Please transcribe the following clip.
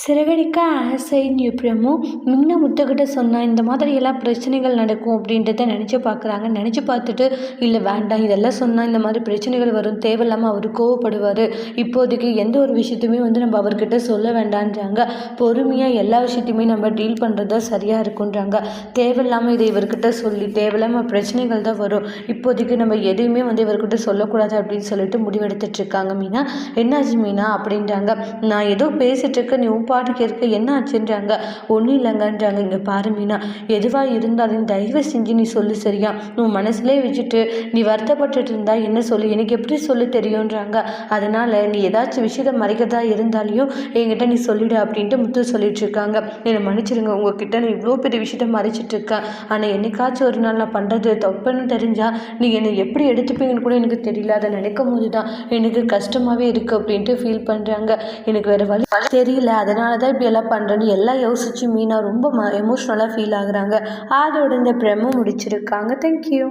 சிறகடிக்க ஆசைன்னு எப்படியமோ மீனா முத்துக்கிட்ட சொன்னால் இந்த மாதிரியெல்லாம் பிரச்சனைகள் நடக்கும் அப்படின்றத நினச்சி பார்க்குறாங்க. நினச்சி பார்த்துட்டு இல்லை வேண்டாம் இதெல்லாம் சொன்னால் இந்த மாதிரி பிரச்சனைகள் வரும், தேவையில்லாமல் அவர் கோவப்படுவார், இப்போதைக்கு எந்த ஒரு விஷயத்தையுமே நம்ம அவர்கிட்ட சொல்ல வேண்டான்றாங்க. பொறுமையாக எல்லா விஷயத்தையுமே நம்ம டீல் பண்ணுறது தான் சரியாக இருக்குன்றாங்க. தேவையில்லாமல் இதை இவர்கிட்ட சொல்லி தேவையில்லாமல் பிரச்சனைகள் தான் வரும், இப்போதைக்கு நம்ம எதையுமே இவர்கிட்ட சொல்லக்கூடாது அப்படின்னு சொல்லிட்டு முடிவெடுத்துட்டு இருக்காங்க. மீனா என்னாச்சு மீனா அப்படின்றாங்க. நான் ஏதோ பேசிட்டு இருக்க, நீ பாட்டுக்கு இருக்க, என்ன ஆச்சுன்றாங்க. ஒன்றும் இல்லைங்கன்றாங்க. இங்கே பாரு மீனா, எதுவாக இருந்தாலும் தயவு செஞ்சு நீ சொல்லு சரியா, உன் மனசுலேயே வச்சுட்டு நீ வருத்தப்பட்டுட்டு இருந்தா என்ன சொல்லு, எனக்கு எப்படி சொல்லு தெரியுன்றாங்க. அதனால் நீ ஏதாச்சும் விஷயத்தை மறைக்கிறதா இருந்தாலையும் என்கிட்ட நீ சொல்லிடு அப்படின்ட்டு முத்து சொல்லிட்டு இருக்காங்க. என்னை மன்னிச்சிடுங்க, உங்ககிட்ட நான் இவ்வளோ பெரிய விஷயத்த மறைச்சிட்டு இருக்கேன், ஆனால் என்னைக்காச்சும் ஒரு நாள் நான் பண்ணுறது தப்புன்னு தெரிஞ்சால் நீ என்னை எப்படி எடுத்துப்பீங்கன்னு கூட எனக்கு தெரியல, அதை நினைக்கும் போது தான் எனக்கு கஷ்டமாகவே இருக்குது அப்படின்ட்டு ஃபீல் பண்ணுறாங்க. எனக்கு வேறு வழி தெரியல, அதனால தான் இப்படி எல்லாம் பண்ணுறேன்னு எல்லாம் யோசிச்சு மீனா ரொம்ப எமோஷ்னலாக ஃபீல் ஆகுறாங்க. அதோட இந்த ப்ரெமோ முடிச்சிருக்காங்க. தேங்க்யூ.